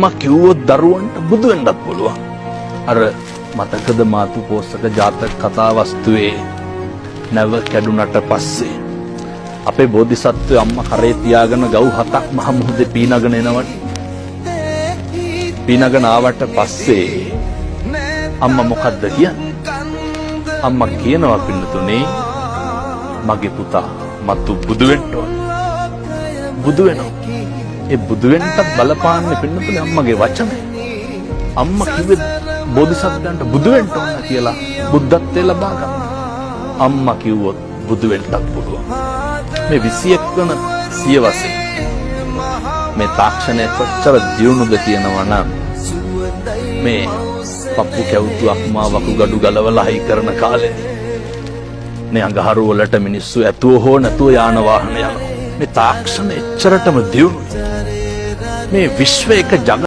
අම්මා කිව්වොත් දරුවන්ට බුදු වෙන්නත් පුළුවන්. අර මතකද මාතු පෝසක ජාතක කතා වස්තුවේ නැව කැඩුනට පස්සේ අපේ බෝධිසත්වය අම්මා කරේ තියාගෙන ගව් 7ක් මහ මුහුදේ පීනගෙන එනවනේ. පීනගෙන ආවට පස්සේ අම්මා මොකද්ද කියන්නේ? අම්මා කියනවා පින්නතුනේ මගේ පුතා මතු බුදු වෙන්න ඕන. බුදු වෙනවා. ඒ බුදු වෙන්නත් බලපාන්නේ පින්නතුනේ අම්මගේ වචනේ. අම්මා කිව්වේ බෝධිසත්වයන්ට බුදු වෙන්න ඕන කියලා බුද්ධත්වයේ ලබා ගන්න. අම්මා කිව්වොත් බුදු වෙන්නත් පුළුවන්. මේ 21 වන සියවසේ මේ තාක්ෂණය කොච්චර දියුණුද කියනවා නම් මේ පප්පු කැවුතුක් මා වකුගඩු ගලවලා හයි කරන කාලේ මේ අඟහරු වලට මිනිස්සු ඇතුව හෝ නැතුව යාන වාහන යනවා. මේ තාක්ෂණය එච්චරටම දියුණුයි. මේ විශ්ව එක